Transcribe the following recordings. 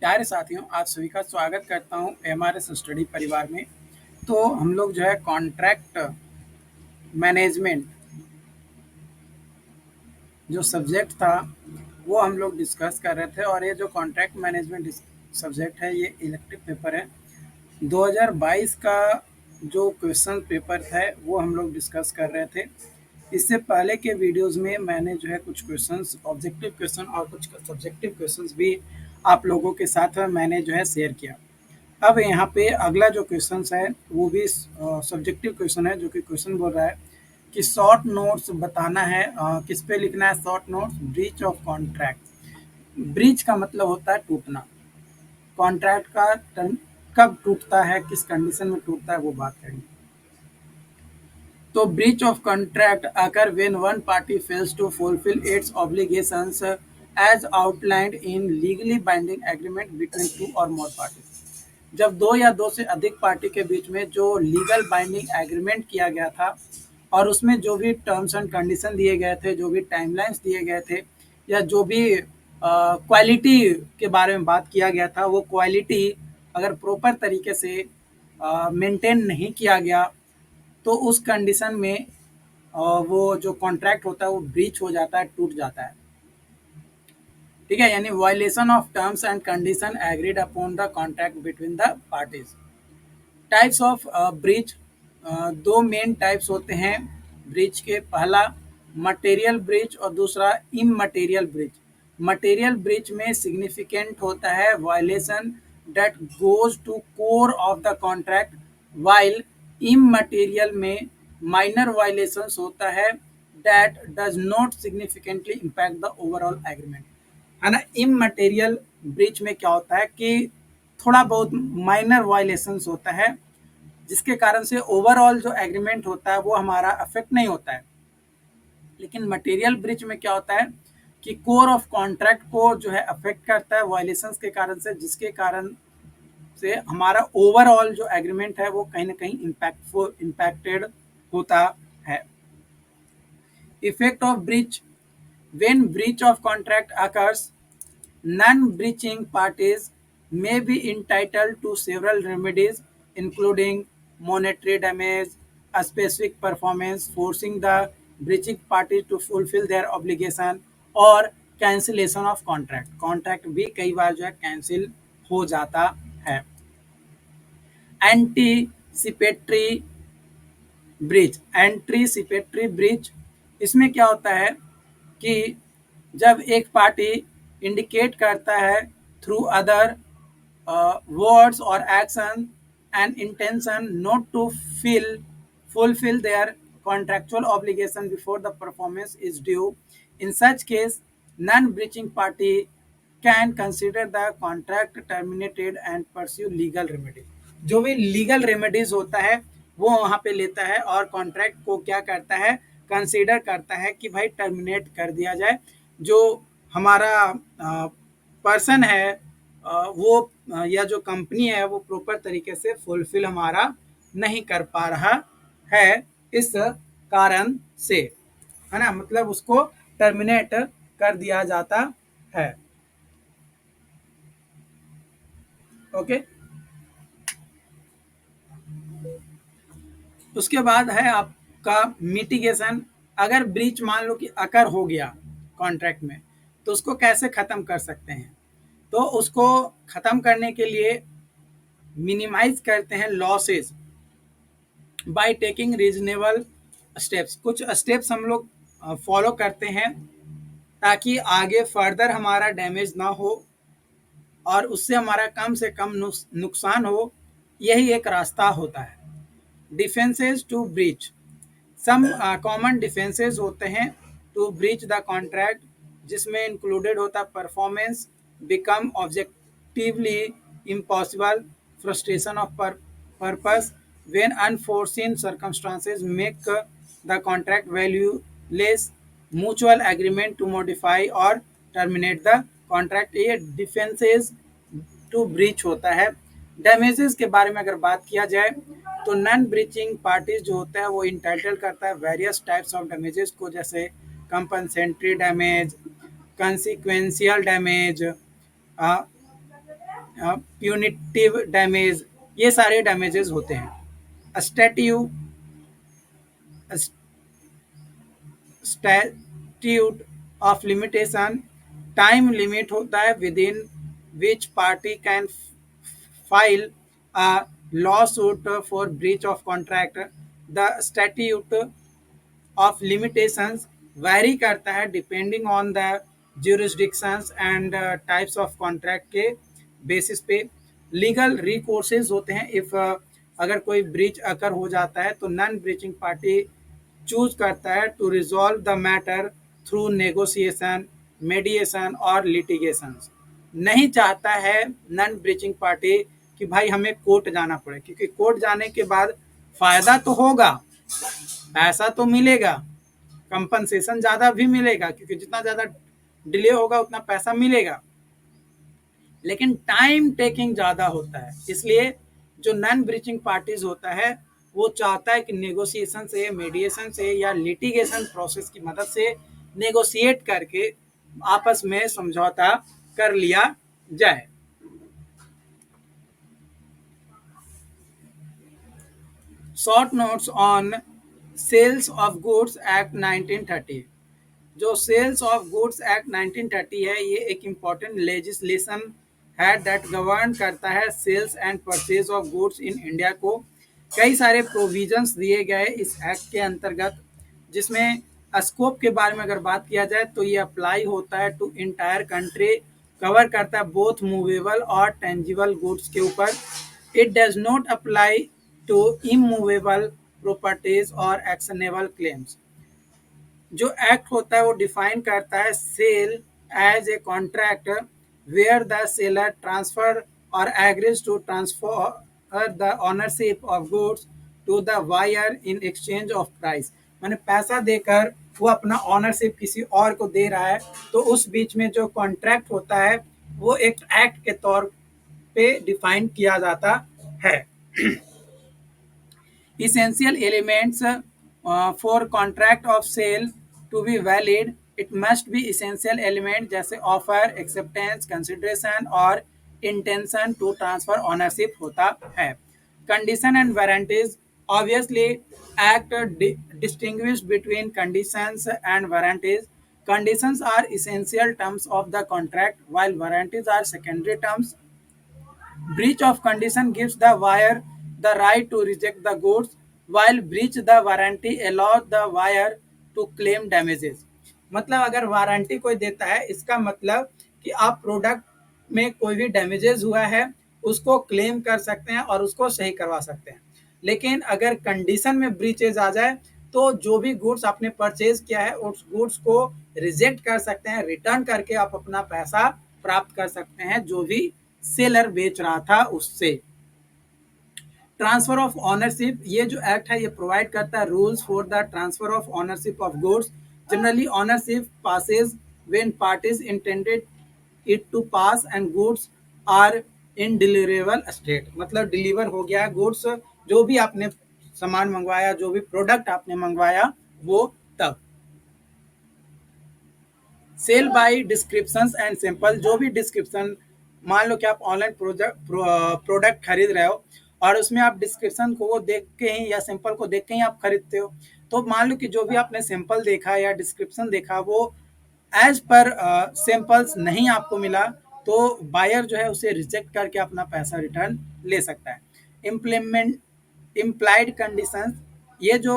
प्यारे साथियों, आप सभी का स्वागत करता हूं एमआरएस स्टडी परिवार में। तो हम लोग जो है कॉन्ट्रैक्ट मैनेजमेंट जो सब्जेक्ट था वो हम लोग डिस्कस कर रहे थे, और ये जो कॉन्ट्रैक्ट मैनेजमेंट सब्जेक्ट है ये इलेक्टिव पेपर है। 2022 का जो क्वेश्चन पेपर है वो हम लोग डिस्कस कर रहे थे। इससे पहले के वीडियोस में मैंने जो है कुछ क्वेश्चंस, ऑब्जेक्टिव क्वेश्चन और कुछ सब्जेक्टिव क्वेश्चंस भी आप लोगों के साथ मैंने जो है शेयर किया। अब यहाँ पे अगला जो क्वेश्चन है वो भी सब्जेक्टिव क्वेश्चन है, जो कि क्वेश्चन बोल रहा है कि शॉर्ट नोट्स बताना है। किस पे लिखना है short notes? Breach of contract. Breach का मतलब होता है टूटना। कॉन्ट्रैक्ट का टर्म कब टूटता है, किस कंडीशन में टूटता है, वो बात करेंगे। तो breach of contract occur when one party fails to fulfil its obligations as outlined in legally binding agreement between two और मोर पार्टीज। जब दो या दो से अधिक पार्टी के बीच में जो लीगल बाइंडिंग एग्रीमेंट किया गया था और उसमें जो भी टर्म्स एंड कंडीशन दिए गए थे, जो भी टाइमलाइंस दिए गए थे, या जो भी क्वालिटी के बारे में बात किया गया था, वो क्वालिटी अगर प्रॉपर तरीके से मेंटेन नहीं किया गया तो उस कंडीशन में वो जो कॉन्ट्रैक्ट होता है वो ब्रीच हो जाता है, टूट जाता है। ठीक है, यानी violation of terms and condition agreed upon the contract between the parties. Types of breach, दो मेन टाइप्स होते हैं ब्रीच के। पहला मटेरियल ब्रीच और दूसरा इममटेरियल ब्रीच। मटेरियल ब्रीच में सिग्निफिकेंट होता है violation that goes to core of the contract, while immaterial में माइनर वायलेशंस होता है that does not significantly impact the overall agreement. है ना। इममटेरियल ब्रीच में क्या होता है कि थोड़ा बहुत माइनर वायलेशंस होता है, जिसके कारण से ओवरऑल जो एग्रीमेंट होता है वो हमारा अफेक्ट नहीं होता है। लेकिन मटेरियल ब्रीच में क्या होता है कि कोर ऑफ कॉन्ट्रैक्ट को जो है अफेक्ट करता है वायलेशंस के कारण से, जिसके कारण से हमारा ओवरऑल जो एग्रीमेंट है वो कहीं ना कहीं इम्पैक्टेड होता है। Effect of breach: when breach of contract occurs, non-breaching parties may be entitled to several remedies, including monetary damage, a specific performance, forcing the breaching party to fulfill their obligation, और cancellation of contract। Contract भी कई बार जो है cancel हो जाता है। Anticipatory breach, anticipatory breach, इसमें क्या होता है कि जब एक पार्टी इंडिकेट करता है थ्रू अदर वर्ड्स और action and intention not to fill fulfill their contractual obligation before the performance is due. In such case, non-breaching party can consider the contract terminated and pursue legal remedy। जो भी legal remedies होता है वो वहां पे लेता है और कॉन्ट्रैक्ट को क्या करता है, कंसीडर करता है कि भाई टर्मिनेट कर दिया जाए। जो हमारा पर्सन है वो या जो कंपनी है वो प्रॉपर तरीके से फुलफिल हमारा नहीं कर पा रहा है इस कारण से, है ना। मतलब उसको टर्मिनेट कर दिया जाता है। ओके, उसके बाद है आपका मिटिगेशन। अगर ब्रीच मान लो कि अकर हो गया कॉन्ट्रैक्ट में, तो उसको कैसे खत्म कर सकते हैं? तो उसको खत्म करने के लिए मिनिमाइज करते हैं losses by taking reasonable steps. कुछ स्टेप्स हम लोग फॉलो करते हैं ताकि आगे फर्दर हमारा डैमेज ना हो और उससे हमारा कम से कम नुकसान हो। यही एक रास्ता होता है। Defences to breach, some common defences होते हैं टू ब्रीच द कॉन्ट्रैक्ट, जिसमें इंक्लूडेड होता है performance become objectively impossible, frustration of purpose when unforeseen circumstances make the contract valueless, mutual agreement to modify और टर्मिनेट द कॉन्ट्रैक्ट। ये defences to breach होता है। Damages के बारे में अगर बात किया जाए तो नॉन ब्रीचिंग पार्टीज जो होता है वो इंटाइटल करता है वेरियस टाइप्स ऑफ डैमेजेस को, जैसे compensatory damage, consequential damage, punitive damage, ये सारे डैमेजेस होते हैं। Statute statute of limitation, time limit होता है within which party can file a lawsuit for breach of contract. The statute of limitations vary करता है depending on the jurisdictions and types of contract के basis पे। Legal recourses होते हैं if अगर कोई ब्रीच अकर हो जाता है तो नॉन ब्रीचिंग पार्टी चूज करता है to resolve the matter through negotiation, mediation और लिटिगेशन। नहीं चाहता है नॉन ब्रीचिंग पार्टी कि भाई हमें कोर्ट जाना पड़े, क्योंकि कोर्ट जाने के बाद फायदा तो होगा, पैसा तो मिलेगा, कंपनसेशन ज़्यादा भी मिलेगा, क्योंकि जितना ज़्यादा डिले होगा उतना पैसा मिलेगा, लेकिन टाइम टेकिंग ज़्यादा होता है। इसलिए जो नॉन ब्रीचिंग पार्टीज होता है वो चाहता है कि नेगोशिएशन से, मेडिएशन से या लिटिगेशन प्रोसेस की मदद से नेगोशिएट करके आपस में समझौता कर लिया जाए। Short notes on sales of goods act 1930। जो सेल्स ऑफ गुड्स एक्ट 1930 है, ये एक इम्पॉर्टेंट लेजिस्लेशन है दैट गवर्न करता है sales and purchase of goods in India को। कई सारे प्रोविजंस दिए गए इस एक्ट के अंतर्गत, जिसमें स्कोप के बारे में अगर बात किया जाए तो ये अप्लाई होता है टू इंटायर कंट्री, कवर करता है बोथ मूवेबल और टेंजिबल गुड्स के ऊपर। It does not apply to immovable properties और एक्शनेबल क्लेम्स। जो एक्ट होता है वो डिफाइन करता है sale as a contract where the seller transfer और agrees to transfer the ownership of goods to the buyer in exchange of price. मैंने पैसा देकर वो अपना ऑनरशिप किसी और को दे रहा है, तो उस बीच में जो कॉन्ट्रैक्ट होता है वो एक एक्ट के तौर पे डिफाइन किया जाता है। Essential elements for contract of sale to be valid, it must be essential element जैसे offer, acceptance, consideration और intention to transfer ownership होता है। Condition and warranties, obviously act distinguish between conditions and warranties. Conditions are essential terms of the contract while warranties are secondary terms. Breach of condition gives the buyer the right to reject the goods, while breach the warranty allows the buyer to claim damages. मतलब अगर warranty कोई देता है, इसका मतलब कि आप product में कोई भी डैमेजेस हुआ है उसको क्लेम कर सकते हैं और उसको सही करवा सकते हैं। लेकिन अगर कंडीशन में ब्रीचेज आ जाए तो जो भी गुड्स आपने परचेज किया है उस गुड्स को रिजेक्ट कर सकते हैं, रिटर्न करके आप अपना पैसा प्राप्त कर सकते हैं जो भी सेलर बेच रहा था उससे। ट्रांसफर ऑफ ऑनरशिप, ये जो एक्ट है ये प्रोवाइड करता है rules for the transfer of ownership of goods. Generally ownership passes when parties intended it to pass and goods are in deliverable state. मतलब डिलीवर हो गया है गुड्स, जो भी आपने सामान मंगवाया, जो भी प्रोडक्ट आपने मंगवाया वो तब। Sale by descriptions and sample, जो भी डिस्क्रिप्शन, मान लो कि आप ऑनलाइन प्रोडक्ट खरीद रहे हो और उसमें आप डिस्क्रिप्शन को देख के ही या सैंपल को देख के ही आप खरीदते हो, तो मान लो कि जो भी आपने सैंपल देखा या डिस्क्रिप्शन देखा वो एज पर सैंपल्स नहीं आपको मिला, तो बायर जो है उसे रिजेक्ट करके अपना पैसा रिटर्न ले सकता है। इम्प्लीमेंट इम्प्लाइड कंडीशंस, ये जो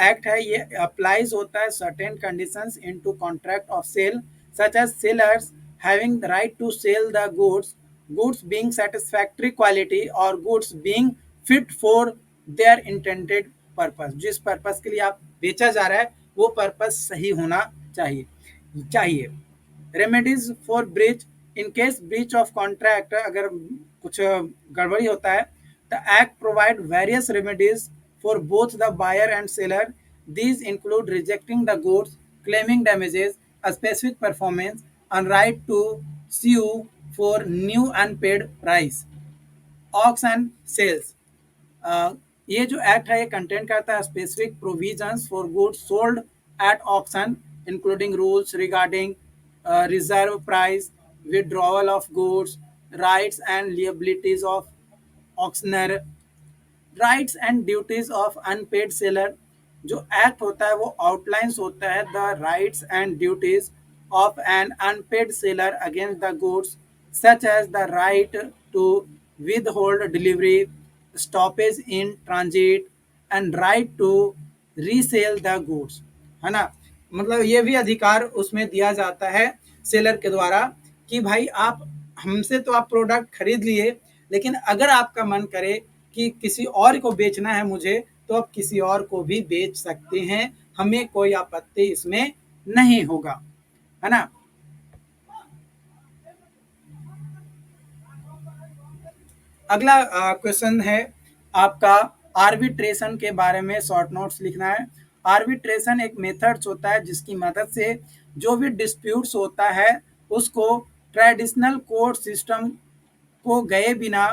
एक्ट है ये अप्लाइज होता है certain conditions into contract of sale such as sellers having the right to sell the goods, goods being satisfactory quality और goods being fit for their intended purpose. जिस purpose के लिए आप बेचा जा रहा है वो पर्पस सही होना चाहिए। Remedies for breach, in case breach of contract, अगर कुछ गड़बड़ी होता है, the act provide various remedies for both the buyer and seller. These include rejecting the goods, claiming damages, a specific performance, and right to sue for new unpaid price. Auction sales, ये जो act है ये content करता है specific provisions for goods sold at auction, including rules regarding reserve price, withdrawal of goods, rights and liabilities of auctioneer, rights and duties of unpaid seller. जो act होता है वो आउटलाइंस होता है the rights and duties of an unpaid seller against the goods, such as the right to withhold delivery, stoppage in transit and right to resell the goods, है ना। मतलब ये भी अधिकार उसमें दिया जाता है सेलर के द्वारा कि भाई आप हमसे तो आप प्रोडक्ट खरीद लिए, लेकिन अगर आपका मन करे कि किसी और को बेचना है मुझे, तो आप किसी और को भी बेच सकते हैं, हमें कोई आपत्ति इसमें नहीं होगा, है ना। अगला क्वेश्चन है आपका आर्बिट्रेशन के बारे में शॉर्ट नोट्स लिखना है। आर्बिट्रेशन एक मेथड्स होता है जिसकी मदद से जो भी डिस्प्यूट्स होता है उसको ट्रेडिशनल कोर्ट सिस्टम को गए बिना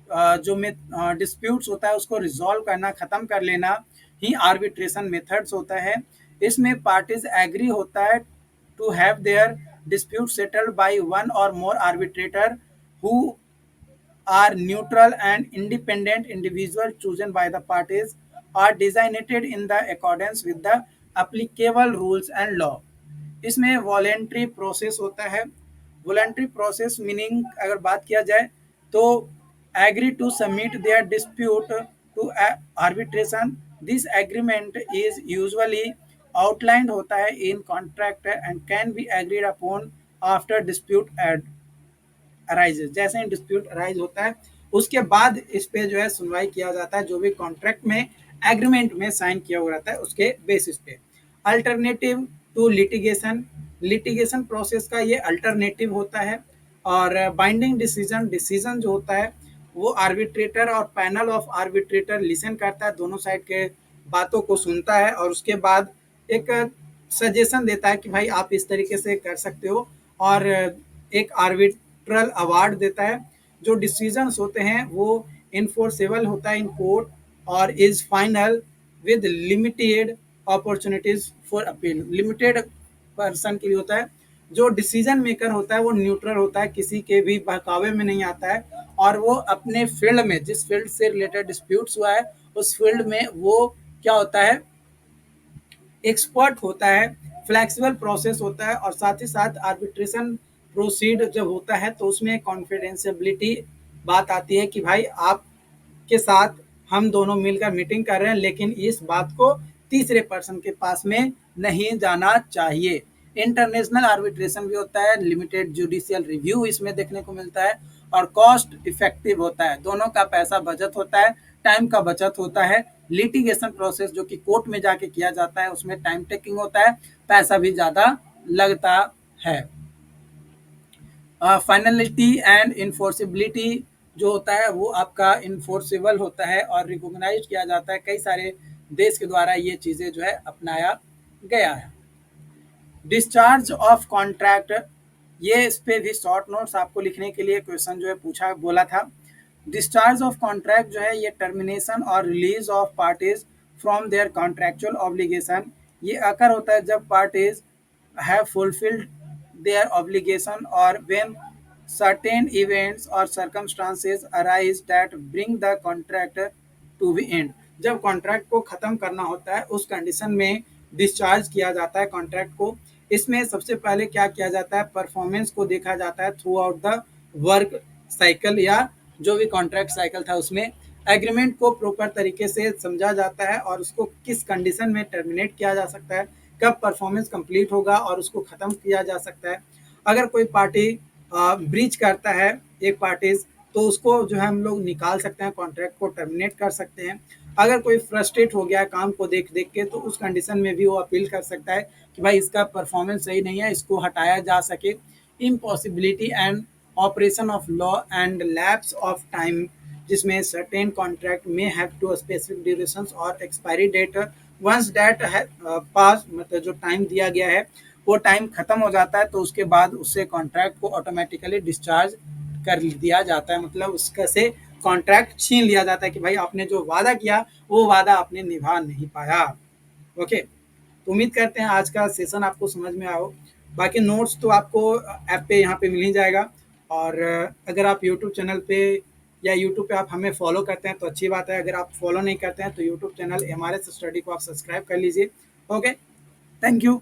जो डिस्प्यूट्स होता है उसको रिजॉल्व करना, खत्म कर लेना ही आर्बिट्रेशन मेथड्स होता है। इसमें पार्टीज एग्री होता है to have their dispute settled by one or more arbitrator who are neutral and independent individuals chosen by the parties are designated in the accordance with the applicable rules and law। इसमें voluntary process होता है। Voluntary process meaning अगर बात किया जाए तो agree to submit their dispute to arbitration, this agreement is usually outlined होता है in contract and can be agreed upon after dispute arises. जैसे ही डिस्प्यूट अराइज होता है उसके बाद इस पे जो है सुनवाई किया जाता है, जो भी कॉन्ट्रैक्ट में एग्रीमेंट में साइन किया हुआ रहता है उसके बेसिस पे। Alternative to litigation, litigation process का ये अल्टरनेटिव होता है। और बाइंडिंग डिसीजन, डिसीजन जो होता है वो आर्बिट्रेटर और पैनल ऑफ आर्बिट्रेटर लिसन करता है, दोनों साइड के बातों को सुनता है और उसके बाद एक सजेशन देता है कि भाई आप इस तरीके से कर सकते हो, और एक आर्बिट्रल अवार्ड देता है। जो डिसीजंस होते हैं वो इन्फोर्सेबल होता है इन कोर्ट और is final with limited opportunities for appeal. Limited person के लिए होता है। जो डिसीजन मेकर होता है वो न्यूट्रल होता है, किसी के भी बहकावे में नहीं आता है, और वो अपने फील्ड में, जिस फील्ड से रिलेटेड डिस्प्यूट्स हुआ है उस फील्ड में वो क्या होता है, एक्सपर्ट होता है। फ्लेक्सिबल प्रोसेस होता है और साथ ही साथ आर्बिट्रेशन प्रोसीड जब होता है तो उसमें कॉन्फिडेंशियबिलिटी बात आती है कि भाई आप के साथ हम दोनों मिलकर मीटिंग कर रहे हैं, लेकिन इस बात को तीसरे पर्सन के पास में नहीं जाना चाहिए। इंटरनेशनल आर्बिट्रेशन भी होता है, लिमिटेड जुडिशियल रिव्यू इसमें देखने को मिलता है, और कॉस्ट इफेक्टिव होता है, दोनों का पैसा बचत होता है, टाइम का बचत होता है। लिटिगेशन प्रोसेस जो कि कोर्ट में जाके किया जाता है उसमें टाइम टेकिंग होता है, पैसा भी ज़्यादा लगता है। फाइनलिटी एंड इन्फोर्सिबिलिटी जो होता है वो आपका इन्फोर्सेबल होता है और रिकॉग्नाइज किया जाता है, कई सारे देश के द्वारा ये चीज़ें जो है अपनाया गया है। डिस्चार्ज ऑफ कॉन्ट्रैक्ट, ये इस पे भी शॉर्ट नोट्स आपको लिखने के लिए क्वेश्चन जो है पूछा बोला था। डिस्चार्ज ऑफ कॉन्ट्रैक्ट जो है ये टर्मिनेशन और release of parties from their contractual obligation, ये अकर होता है जब parties have fulfilled their obligation or when certain events or circumstances arise that bring the contract to the end। जब contract को खत्म करना होता है उस कंडीशन में डिस्चार्ज किया जाता है कॉन्ट्रैक्ट को। इसमें सबसे पहले क्या किया जाता है, परफॉर्मेंस को देखा जाता है through out the work cycle या जो भी कॉन्ट्रैक्ट साइकिल था उसमें। एग्रीमेंट को प्रॉपर तरीके से समझा जाता है और उसको किस कंडीशन में टर्मिनेट किया जा सकता है, कब परफॉर्मेंस कंप्लीट होगा और उसको ख़त्म किया जा सकता है। अगर कोई पार्टी ब्रीच करता है एक पार्टीज, तो उसको जो है हम लोग निकाल सकते हैं, कॉन्ट्रैक्ट को टर्मिनेट कर सकते हैं। अगर कोई फ्रस्ट्रेट हो गया काम को देख देख के तो उस कंडीशन में भी वो अपील कर सकता है कि भाई इसका परफॉर्मेंस सही नहीं है, इसको हटाया जा सके। Impossibility and operation of law and lapse of time, जिसमें सर्टेन कॉन्ट्रैक्ट में हैव टू स्पेसिफिक ड्यूरेशंस और एक्सपायरी डेट, वंस डेट पास, मतलब जो टाइम दिया गया है वो टाइम खत्म हो जाता है तो उसके बाद उससे कॉन्ट्रैक्ट को ऑटोमेटिकली डिस्चार्ज कर दिया जाता है, मतलब उसका से कॉन्ट्रैक्ट छीन लिया जाता है कि भाई आपने जो वादा किया वो वादा आपने निभा नहीं पाया। ओके, तो उम्मीद करते हैं आज का सेशन आपको समझ में आया हो। बाकी नोट्स तो आपको ऐप पे यहाँ पे मिल ही जाएगा, और अगर आप यूट्यूब चैनल पे या यूट्यूब पे आप हमें फॉलो करते हैं तो अच्छी बात है, अगर आप फॉलो नहीं करते हैं तो यूट्यूब चैनल एमआरएस स्टडी को आप सब्सक्राइब कर लीजिए। Okay, thank you.